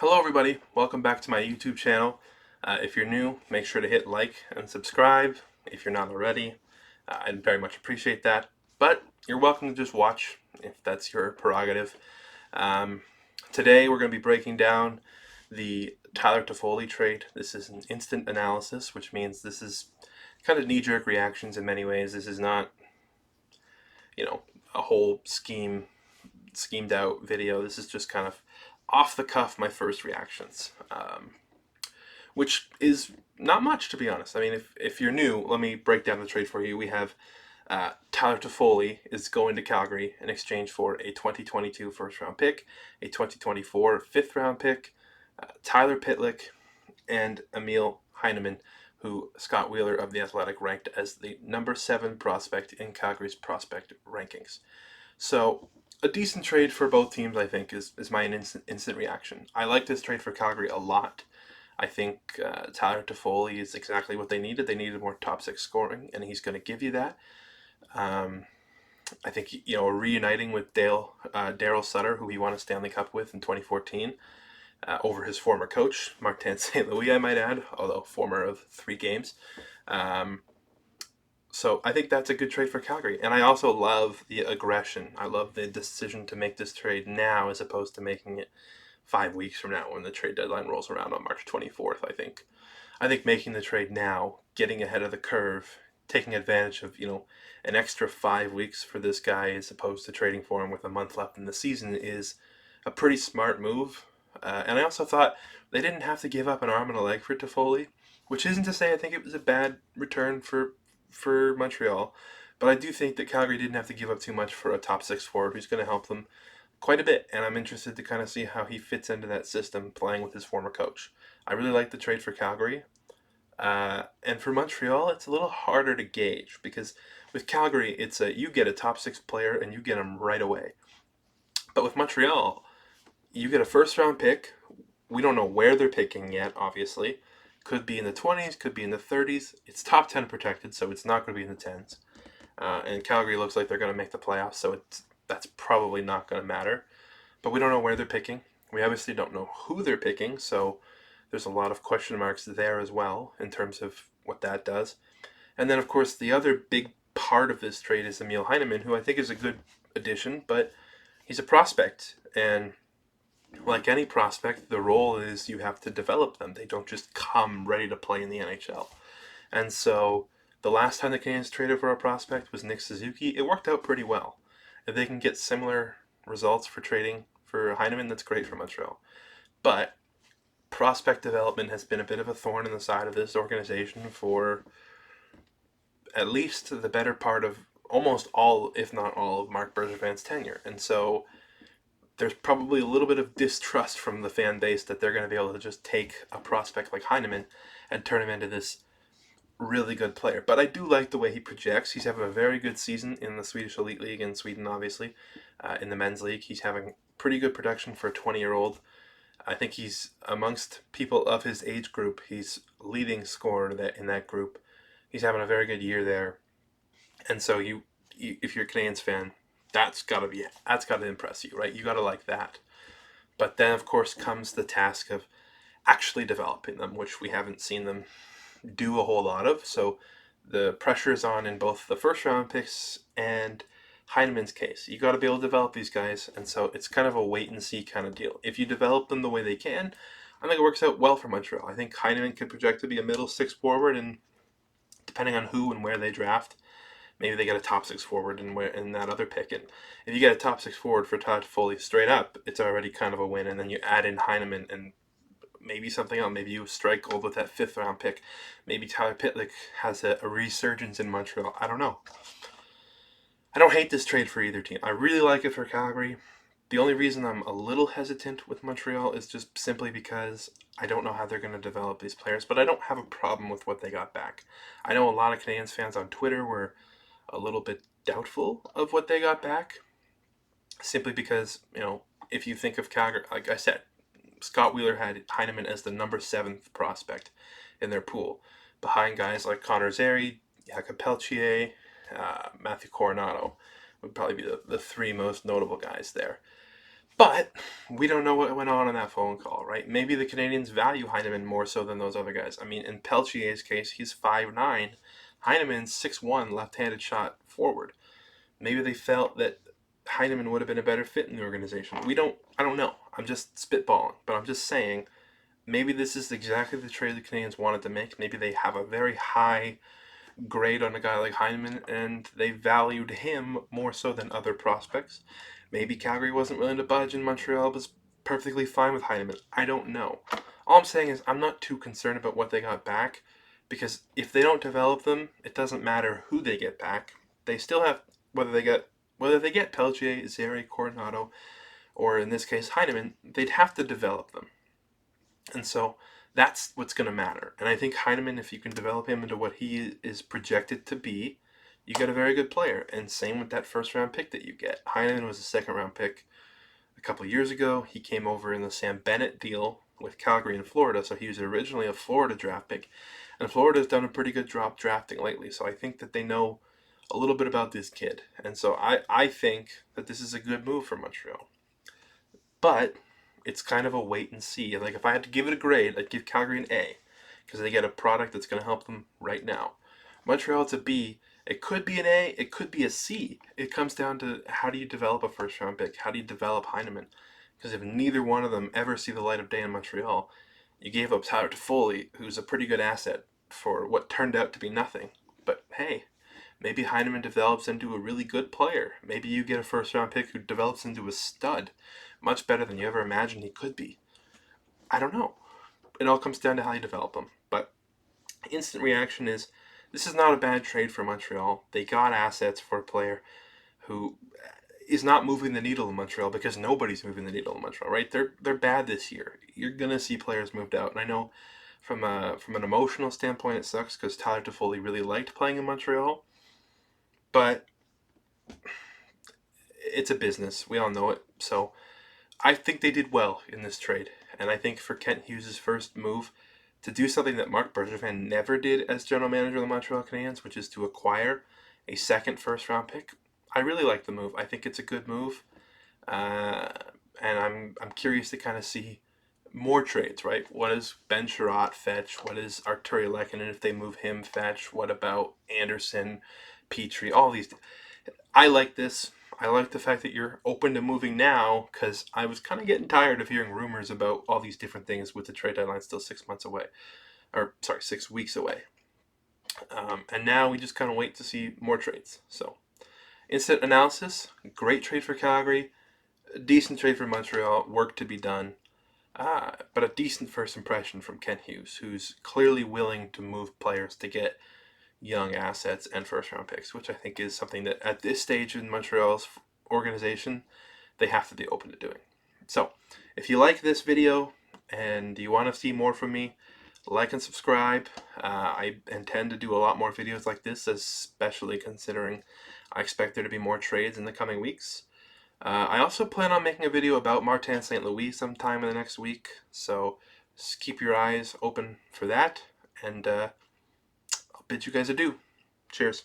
Hello everybody, welcome back to my YouTube channel. If you're new, make sure to hit like and subscribe if you're not already. I'd very much appreciate that. But you're welcome to just watch if that's your prerogative. Um, Today we're going to be breaking down the Tyler Toffoli trade. This is an instant analysis, which means this is kind of knee-jerk reactions in many ways. This is not, a whole schemed out video. This is just kind of off the cuff, my first reactions. Which is not much, to be honest. I mean, if you're new, let me break down the trade for you. We have Tyler Toffoli is going to Calgary in exchange for a 2022 first-round pick, a 2024 fifth-round pick, Tyler Pitlick, and Emil Heineman, who Scott Wheeler of The Athletic ranked as the number 7 prospect in Calgary's prospect rankings. So a decent trade for both teams, I think, is my instant reaction. I like this trade for Calgary a lot. I think Tyler Toffoli is exactly what they needed. They needed more top six scoring, and he's going to give you that. I think reuniting with Daryl Sutter, who he won a Stanley Cup with in 2014, over his former coach Martin St. Louis, I might add, although former of 3 games. So I think that's a good trade for Calgary, and I also love the aggression. I love the decision to make this trade now as opposed to making it 5 weeks from now when the trade deadline rolls around on March 24th. I think making the trade now, getting ahead of the curve, taking advantage of an extra 5 weeks for this guy as opposed to trading for him with a month left in the season is a pretty smart move. And I also thought they didn't have to give up an arm and a leg for Toffoli, which isn't to say I think it was a bad return for Montreal, but I do think that Calgary didn't have to give up too much for a top 6 forward who's going to help them quite a bit, and I'm interested to kind of see how he fits into that system playing with his former coach. I really like the trade for Calgary. And for Montreal, it's a little harder to gauge because with Calgary, you get a top 6 player and you get him right away. But with Montreal, you get a first round pick. We don't know where they're picking yet, obviously. Could be in the 20s, could be in the 30s. It's top 10 protected, so it's not going to be in the 10s. And Calgary looks like they're going to make the playoffs, so that's probably not going to matter. But we don't know where they're picking. We obviously don't know who they're picking, so there's a lot of question marks there as well in terms of what that does. And then, of course, the other big part of this trade is Emil Heineman, who I think is a good addition, but he's a prospect. And like any prospect, the role is you have to develop them. They don't just come ready to play in the NHL. And so the last time the Canadiens traded for a prospect was Nick Suzuki. It worked out pretty well. If they can get similar results for trading for Heineman, that's great for Montreal. But prospect development has been a bit of a thorn in the side of this organization for at least the better part of almost all, if not all, of Marc Bergevin's tenure. And so there's probably a little bit of distrust from the fan base that they're going to be able to just take a prospect like Heineman and turn him into this really good player. But I do like the way he projects. He's having a very good season in the Swedish Elite League in Sweden, obviously. In the men's league, he's having pretty good production for a 20-year-old. I think he's amongst people of his age group. He's leading scorer in that group. He's having a very good year there. And so if you're a Canadiens fan, that's got to impress you, right? You got to like that. But then, of course, comes the task of actually developing them, which we haven't seen them do a whole lot of. So the pressure is on in both the first round picks and Heineman's case. You got to be able to develop these guys, and so it's kind of a wait and see kind of deal. If you develop them the way they can, I think it works out well for Montreal. I think Heineman could project to be a middle 6 forward, and depending on who and where they draft, maybe they get a top 6 forward in that other pick. And if you get a top 6 forward for Todd Foley straight up, it's already kind of a win. And then you add in Heineman and maybe something else. Maybe you strike gold with that 5th round pick. Maybe Tyler Pitlick has a resurgence in Montreal. I don't know. I don't hate this trade for either team. I really like it for Calgary. The only reason I'm a little hesitant with Montreal is just simply because I don't know how they're going to develop these players, but I don't have a problem with what they got back. I know a lot of Canadiens fans on Twitter were a little bit doubtful of what they got back, simply because, if you think of Calgary, like I said, Scott Wheeler had Heineman as the number 7th prospect in their pool, behind guys like Connor Zary, Jakob Peltier, Matthew Coronado would probably be the 3 most notable guys there. But we don't know what went on in that phone call, right? Maybe the Canadians value Heineman more so than those other guys. I mean, in Peltier's case, he's 5'9". Heineman's 6'1", left-handed shot forward. Maybe they felt that Heineman would have been a better fit in the organization. I don't know. I'm just spitballing, but I'm just saying maybe this is exactly the trade the Canadians wanted to make. Maybe they have a very high grade on a guy like Heineman, and they valued him more so than other prospects. Maybe Calgary wasn't willing to budge, and Montreal was perfectly fine with Heineman. I don't know. All I'm saying is I'm not too concerned about what they got back, because if they don't develop them, it doesn't matter who they get back. They still have whether they get Peltier, Zeri, Coronado, or in this case Heineman, they'd have to develop them. And so that's what's going to matter. And I think Heineman, if you can develop him into what he is projected to be, you get a very good player. And same with that first round pick that you get. Heineman was a second round pick a couple of years ago. He came over in the Sam Bennett deal with Calgary in Florida, so he was originally a Florida draft pick. And Florida's done a pretty good job drafting lately, so I think that they know a little bit about this kid. And so I think that this is a good move for Montreal. But it's kind of a wait and see. Like, if I had to give it a grade, I'd give Calgary an A, because they get a product that's going to help them right now. Montreal, it's a B. It could be an A. It could be a C. It comes down to how do you develop a first round pick? How do you develop Heineman? Because if neither one of them ever see the light of day in Montreal, you gave up Tyler Toffoli, who's a pretty good asset, for what turned out to be nothing. But hey, maybe Heineman develops into a really good player. Maybe you get a first round pick who develops into a stud, much better than you ever imagined he could be. I don't know. It all comes down to how you develop them. But instant reaction is this is not a bad trade for Montreal. They got assets for a player who is not moving the needle in Montreal, because nobody's moving the needle in Montreal, right? They're bad this year. You're gonna see players moved out, and I know from an emotional standpoint it sucks because Tyler Toffoli really liked playing in Montreal, but it's a business. We all know it. So I think they did well in this trade, and I think for Kent Hughes' first move to do something that Marc Bergevin never did as general manager of the Montreal Canadiens, which is to acquire a second first round pick, I really like the move. I think it's a good move, uh, and I'm curious to kind of see more trades. Right? What does Ben Sherratt fetch? What is Artturi Lehkonen if they move him fetch? What about Anderson, Petrie? All these. I like this. I like the fact that you're open to moving now, because I was kind of getting tired of hearing rumors about all these different things with the trade deadline still 6 months away. Or, sorry, 6 weeks away. And now we just kind of wait to see more trades. So, instant analysis, great trade for Calgary, decent trade for Montreal, work to be done. But a decent first impression from Kent Hughes, who's clearly willing to move players to get young assets and first round picks, which I think is something that at this stage in Montreal's organization, they have to be open to doing. So, if you like this video and you want to see more from me, like and subscribe. I intend to do a lot more videos like this, especially considering I expect there to be more trades in the coming weeks. I also plan on making a video about Martin St. Louis sometime in the next week, so just keep your eyes open for that, and I'll bid you guys adieu. Cheers.